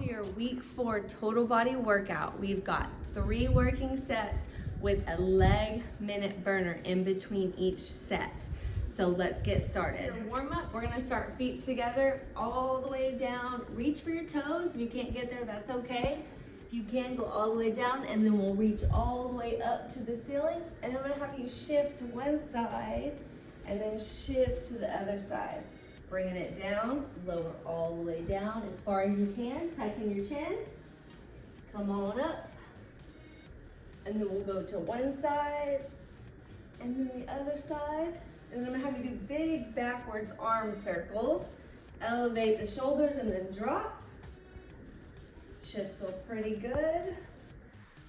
to your week 4 total body workout. We've got 3 working sets with a leg minute burner in between each set. So let's get started. For warm up, we're gonna start feet together all the way down. Reach for your toes. If you can't get there, that's okay. If you can, go all the way down, and then we'll reach all the way up to the ceiling. And I'm gonna have you shift to one side and then shift to the other side. Bringing it down, lower all the way down as far as you can. Tighten your chin. Come on up. And then we'll go to one side and then the other side. And then I'm gonna have you do big backwards arm circles. Elevate the shoulders and then drop. Should feel pretty good.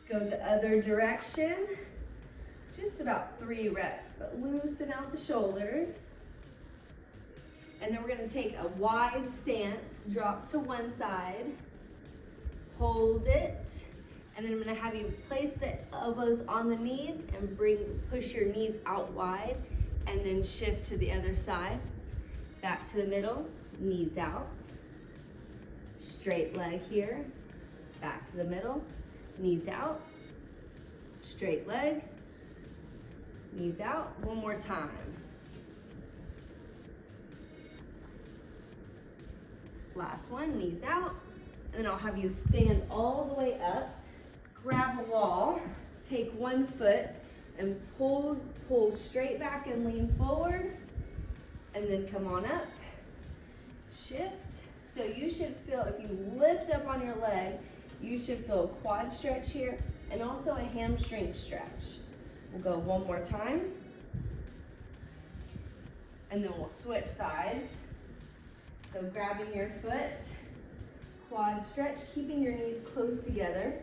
Go the other direction. Just about 3 reps, but loosen out the shoulders. And then we're gonna take a wide stance, drop to one side, hold it, and then I'm gonna have you place the elbows on the knees and push your knees out wide, and then shift to the other side. Back to the middle, knees out. Straight leg here, back to the middle, knees out. Straight leg, knees out. One more time. Last one, knees out. And then I'll have you stand all the way up, grab a wall, take one foot and pull straight back and lean forward, and then come on up, shift. So you should feel, if you lift up on your leg, you should feel a quad stretch here and also a hamstring stretch. We'll go one more time, and then we'll switch sides. So grabbing your foot, quad stretch, keeping your knees close together.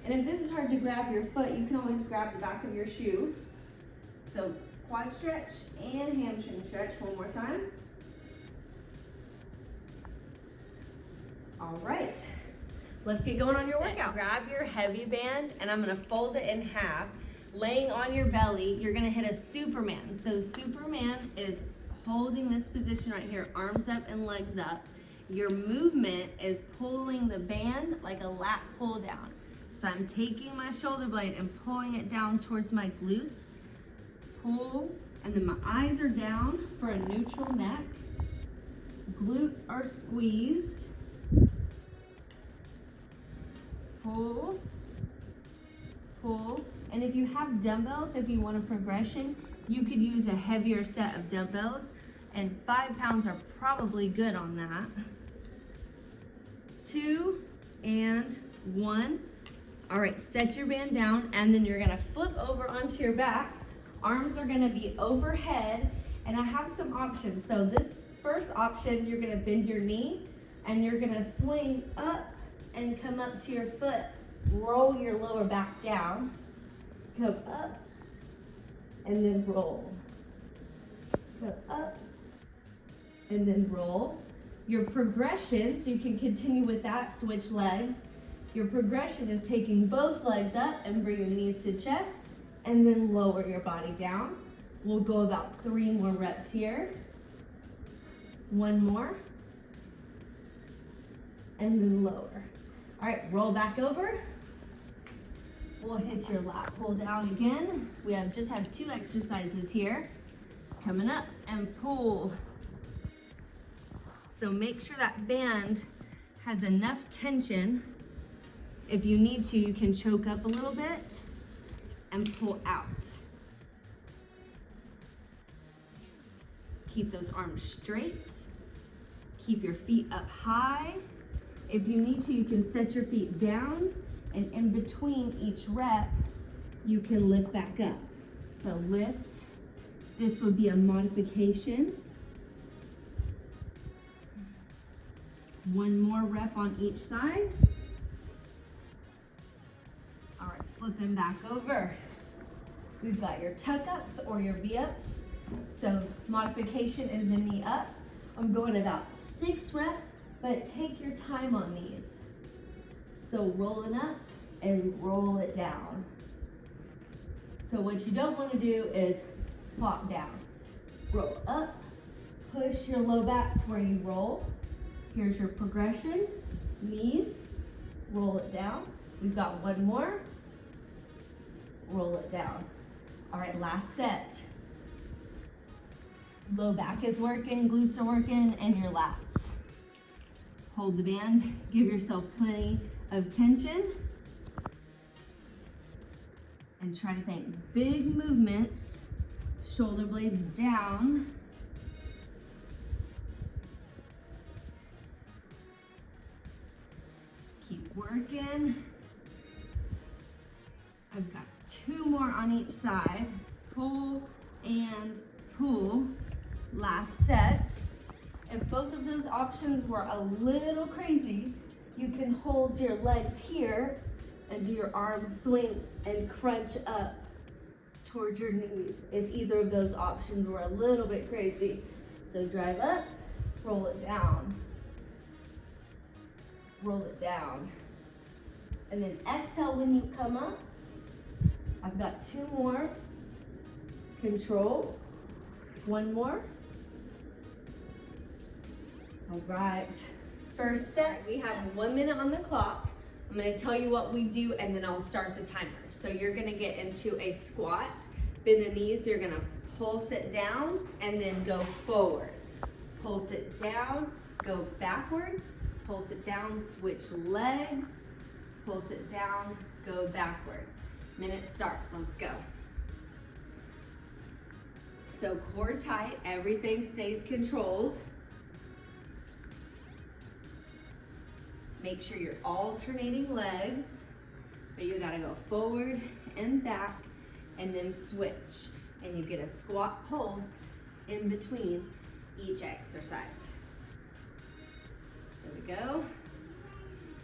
And if this is hard to grab your foot, you can always grab the back of your shoe. So quad stretch and hamstring stretch one more time. All right, let's get going on your workout. Grab your heavy band, and I'm gonna fold it in half. Laying on your belly, you're gonna hit a Superman. So Superman is holding this position right here, arms up and legs up. Your movement is pulling the band like a lat pull down. So I'm taking my shoulder blade and pulling it down towards my glutes. Pull, and then my eyes are down for a neutral neck. Glutes are squeezed. Pull, pull. And if you have dumbbells, if you want a progression, you could use a heavier set of dumbbells, and 5 pounds are probably good on that. 2 and 1. All right, set your band down, and then you're gonna flip over onto your back. Arms are gonna be overhead, and I have some options. So this first option, you're gonna bend your knee, and you're gonna swing up and come up to your foot. Roll your lower back down, come up, and then roll. Go up, and then roll. Your progression, so you can continue with that, switch legs. Your progression is taking both legs up and bringing knees to chest, and then lower your body down. We'll go about 3 more reps here. 1 more, and then lower. All right, roll back over. We'll hit your lat pull down again. We just have 2 exercises here. Coming up and pull. So make sure that band has enough tension. If you need to, you can choke up a little bit and pull out. Keep those arms straight. Keep your feet up high. If you need to, you can set your feet down, and in between each rep, you can lift back up. So lift. This would be a modification. 1 more rep on each side. All right, flipping back over. We've got your tuck ups or your V-ups. So modification is the knee up. I'm going about 6 reps, but take your time on these. So rolling up and roll it down. So what you don't want to do is flop down. Roll up, push your low back to where you roll. Here's your progression. Knees, roll it down. We've got one more, roll it down. All right, last set. Low back is working, glutes are working, and your lats. Hold the band, give yourself plenty of tension. And try to think big movements, shoulder blades down. Keep working. I've got 2 more on each side. Pull and pull. Last set. If both of those options were a little crazy, you can hold your legs here and do your arm swing and crunch up towards your knees if either of those options were a little bit crazy. So drive up, roll it down, roll it down. And then exhale when you come up. I've got 2 more. Control. 1 more. All right. First set, we have 1 minute on the clock. I'm gonna tell you what we do and then I'll start the timer. So you're gonna get into a squat, bend the knees, you're gonna pulse it down and then go forward. Pulse it down, go backwards, pulse it down, switch legs, pulse it down, go backwards. Minute starts, let's go. So core tight, everything stays controlled. Make sure you're alternating legs, but you gotta go forward and back and then switch. And you get a squat pulse in between each exercise. There we go.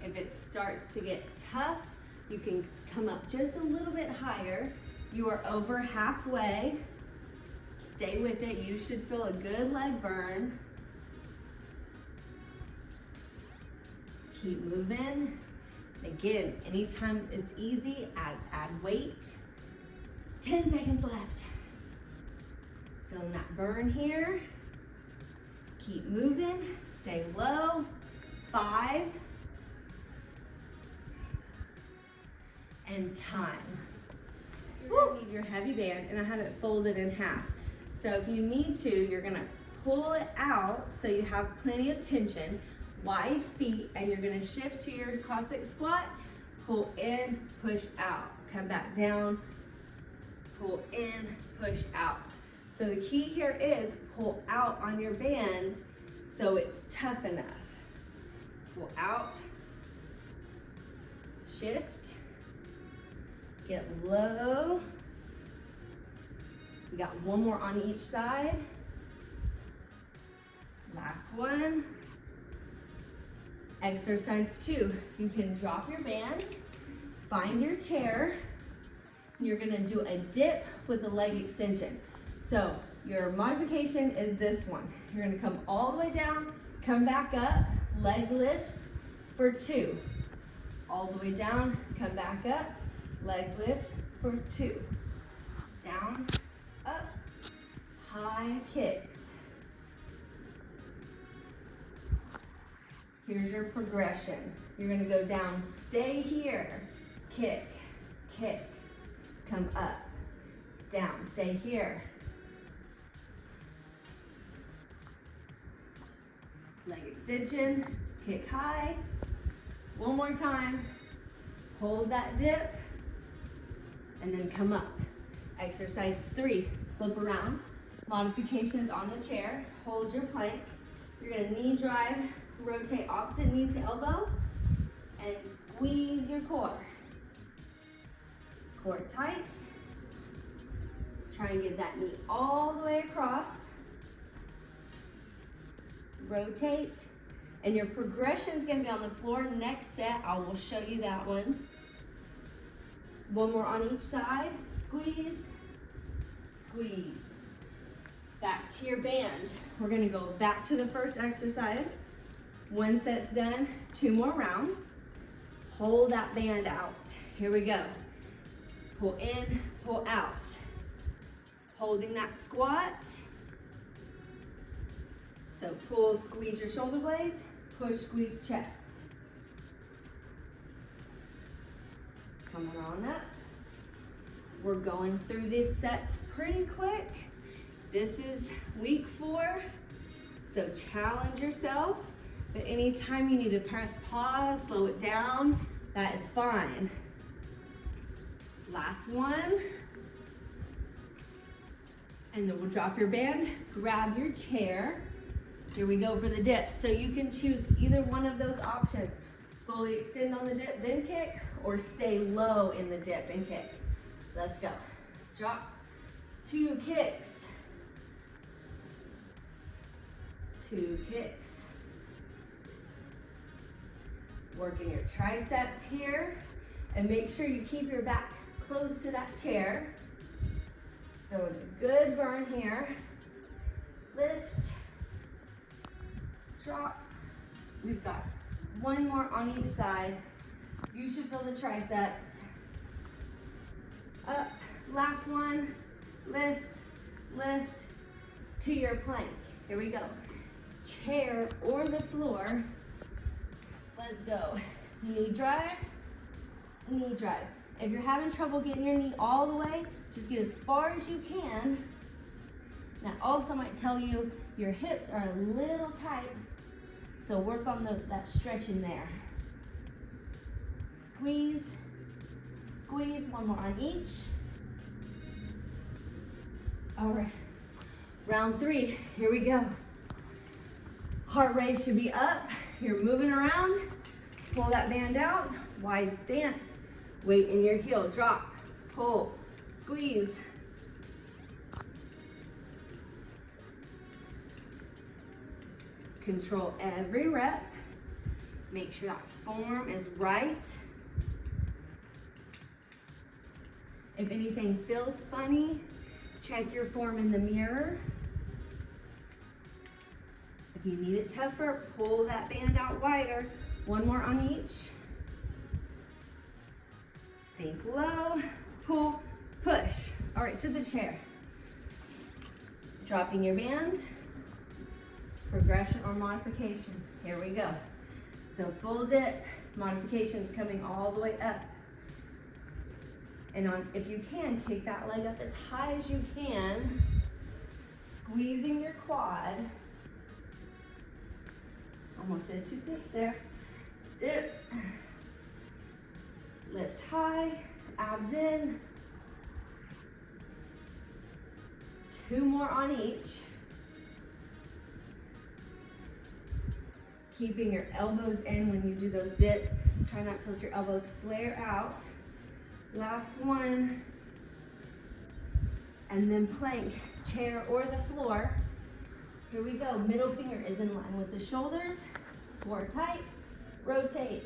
If it starts to get tough, you can come up just a little bit higher. You are over halfway. Stay with it. You should feel a good leg burn. Keep moving. Again, anytime it's easy, add weight. 10 seconds left. Feeling that burn here. Keep moving, stay low. 5. And time. You're gonna need your heavy band, and I have it folded in half. So if you need to, you're gonna pull it out so you have plenty of tension. Wide feet, and you're gonna shift to your classic squat. Pull in, push out. Come back down, pull in, push out. So the key here is pull out on your band so it's tough enough. Pull out, shift, get low. We got 1 more on each side. Last one. Exercise 2. You can drop your band, find your chair. You're gonna do a dip with a leg extension. So your modification is this one. You're gonna come all the way down, come back up, leg lift for 2. All the way down, come back up, leg lift for 2. Down, up, high kicks. Here's your progression. You're gonna go down, stay here, kick, kick, come up, down, stay here. Leg extension, kick high. 1 more time, hold that dip, and then come up. Exercise 3, flip around. Modifications on the chair, hold your plank. You're gonna knee drive, rotate opposite knee to elbow, and squeeze your core. Core tight. Try and get that knee all the way across. Rotate. And your progression is going to be on the floor. Next set, I will show you that one. 1 more on each side. Squeeze, squeeze. Back to your band. We're going to go back to the first exercise. 1 set's done. 2 more rounds. Hold that band out. Here we go. Pull in, pull out. Holding that squat. So pull, squeeze your shoulder blades, push, squeeze chest. Coming on up. We're going through these sets pretty quick. This is week 4, so challenge yourself. But anytime you need to press pause, slow it down, that is fine. Last one. And then we'll drop your band, grab your chair. Here we go for the dip. So you can choose either one of those options. Fully extend on the dip, then kick, or stay low in the dip and kick. Let's go. Drop, 2 kicks. 2 kicks. Working your triceps here, and make sure you keep your back close to that chair. So a good burn here. Lift, drop. We've got 1 more on each side. You should feel the triceps. Up, last one. Lift, lift to your plank. Here we go. Chair or the floor. Let's go. Knee drive, knee drive. If you're having trouble getting your knee all the way, just get as far as you can. That also might tell you your hips are a little tight, so work on that stretch in there. Squeeze, squeeze, 1 more on each. All right, round 3, here we go. Heart rate should be up. You're moving around. Pull that band out, wide stance. Weight in your heel, drop, pull, squeeze. Control every rep. Make sure that form is right. If anything feels funny, check your form in the mirror. If you need it tougher, pull that band out wider. 1 more on each. Sink low, pull, push. All right, to the chair. Dropping your band. Progression or modification. Here we go. So full dip, modifications coming all the way up. And if you can, kick that leg up as high as you can, squeezing your quad. Almost did 2 dips there. Dip. Lift high, abs in. 2 more on each. Keeping your elbows in when you do those dips. Try not to let your elbows flare out. Last one. And then plank, chair or the floor. Here we go. Middle finger is in line with the shoulders. Core tight. Rotate.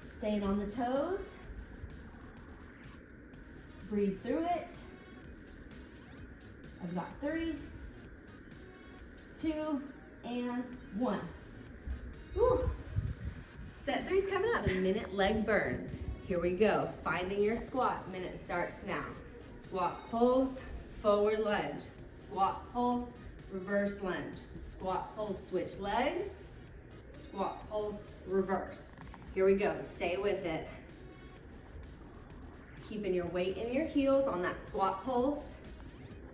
Staying on the toes. Breathe through it. I've got 3, 2, and 1. Woo. Set 3's coming up. A minute leg burn. Here we go. Finding your squat. Minute starts now. Squat pulls, forward lunge. Squat pulls, reverse lunge. Squat pulls, switch legs. Squat pulls, reverse. Here we go. Stay with it. Keeping your weight in your heels on that squat pulse.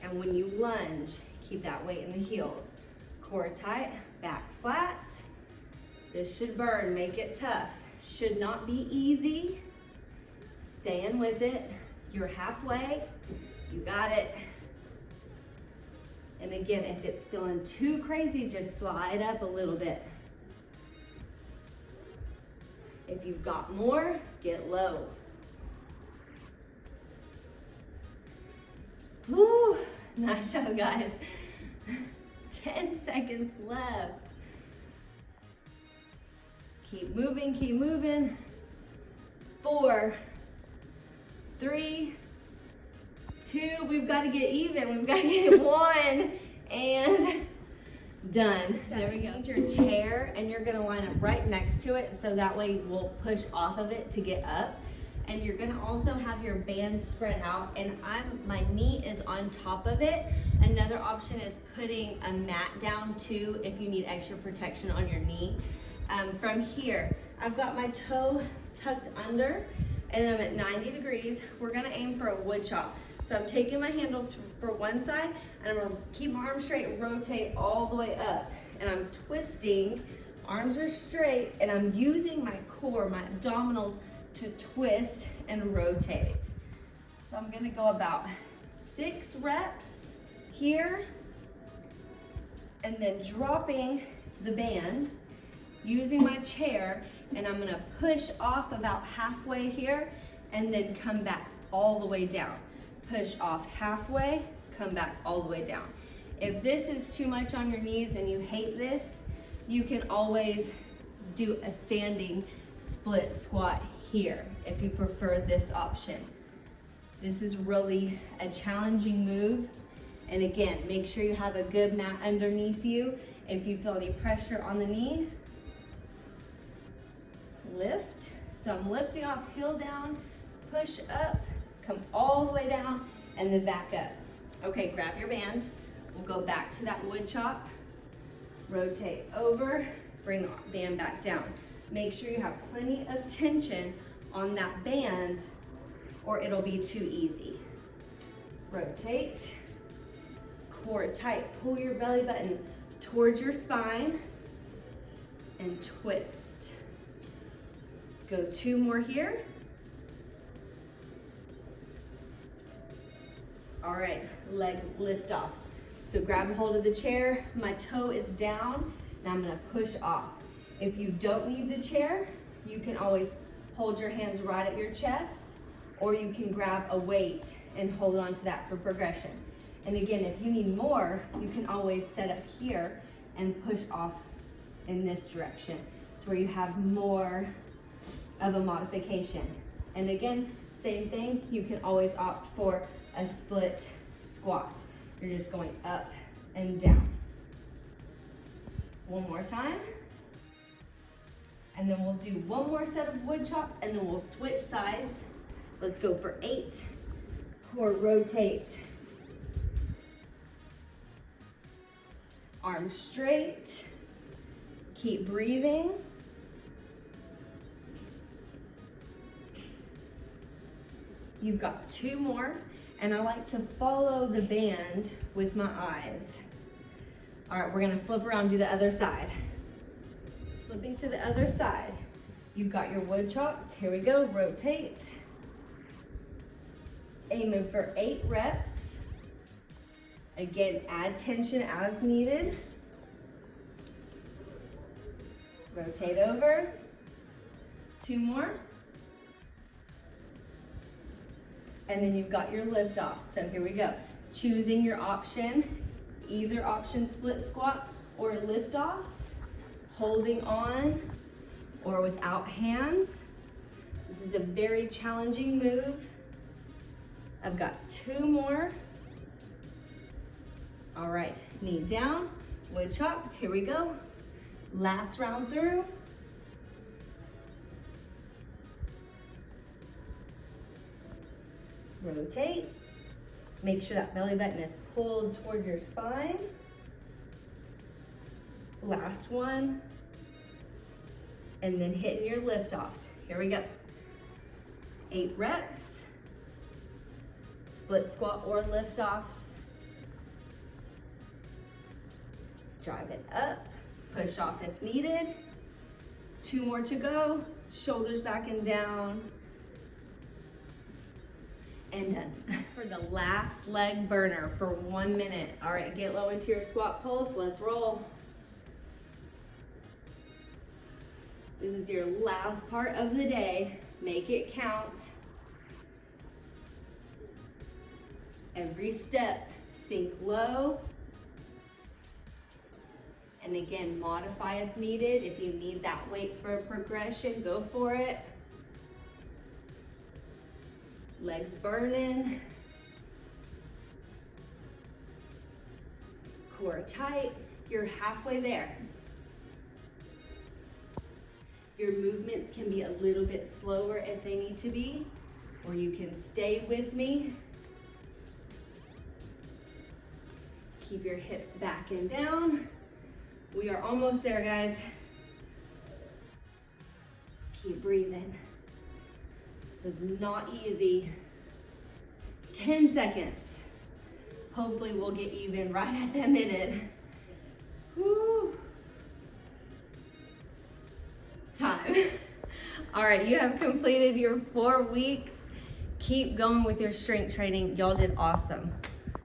And when you lunge, keep that weight in the heels. Core tight, back flat. This should burn, make it tough. Should not be easy. Staying with it. You're halfway. You got it. And again, if it's feeling too crazy, just slide up a little bit. If you've got more, get low. Woo! Nice job, guys. 10 seconds left. Keep moving, keep moving. 4, 3, 2, we've got to get even. We've got to get 1, and done. There we go. Your chair, and you're gonna line up right next to it, so that way we'll push off of it to get up. And you're gonna also have your band spread out, and my knee is on top of it. Another option is putting a mat down too, if you need extra protection on your knee. From here, I've got my toe tucked under, and I'm at 90 degrees. We're gonna aim for a wood chop. So I'm taking my handle for one side, and I'm gonna keep my arms straight and rotate all the way up. And I'm twisting, arms are straight, and I'm using my core, my abdominals, to twist and rotate. So I'm gonna go about 6 reps here, and then dropping the band, using my chair, and I'm gonna push off about halfway here, and then come back all the way down. Push off halfway, come back all the way down. If this is too much on your knees and you hate this, you can always do a standing split squat here if you prefer this option. This is really a challenging move. And again, make sure you have a good mat underneath you. If you feel any pressure on the knee, lift. So I'm lifting off, heel down, push up, come all the way down, and then back up. Okay, grab your band. We'll go back to that wood chop. Rotate over, bring the band back down. Make sure you have plenty of tension on that band or it'll be too easy. Rotate, core tight, pull your belly button towards your spine and twist. Go 2 more here. All right, leg lift offs. So grab a hold of the chair, my toe is down, and I'm gonna push off. If you don't need the chair, you can always hold your hands right at your chest, or you can grab a weight and hold on to that for progression. And again, if you need more, you can always set up here and push off in this direction. It's where you have more of a modification. And again, same thing, you can always opt for a split squat. You're just going up and down. One more time. And then we'll do 1 more set of wood chops and then we'll switch sides. Let's go for 8. Core rotate. Arms straight. Keep breathing. You've got 2 more, and I like to follow the band with my eyes. All right, we're gonna flip around, do the other side. Flipping to the other side. You've got your wood chops. Here we go, rotate. Aiming for 8 reps. Again, add tension as needed. Rotate over. 2 more. And then you've got your lift off. So here we go. Choosing your option, either option split squat or lift offs. Holding on or without hands. This is a very challenging move. I've got 2 more. All right, knee down, wood chops, here we go. Last round through. Rotate. Make sure that belly button is pulled toward your spine. Last one. And then hitting your lift offs. Here we go. 8 reps. Split squat or lift offs. Drive it up. Push off if needed. 2 more to go. Shoulders back and down. And done. For the last leg burner for 1 minute. All right, get low into your squat pulse. Let's roll. This is your last part of the day. Make it count. Every step, sink low. And again, modify if needed. If you need that weight for a progression, go for it. Legs burning. Core tight. You're halfway there. Your movements can be a little bit slower if they need to be, or you can stay with me. Keep your hips back and down. We are almost there, guys. Keep breathing. This is not easy. 10 seconds. Hopefully we'll get even right at that minute. Woo. Time. All right, you have completed your 4 weeks. Keep going with your strength training. Y'all did awesome.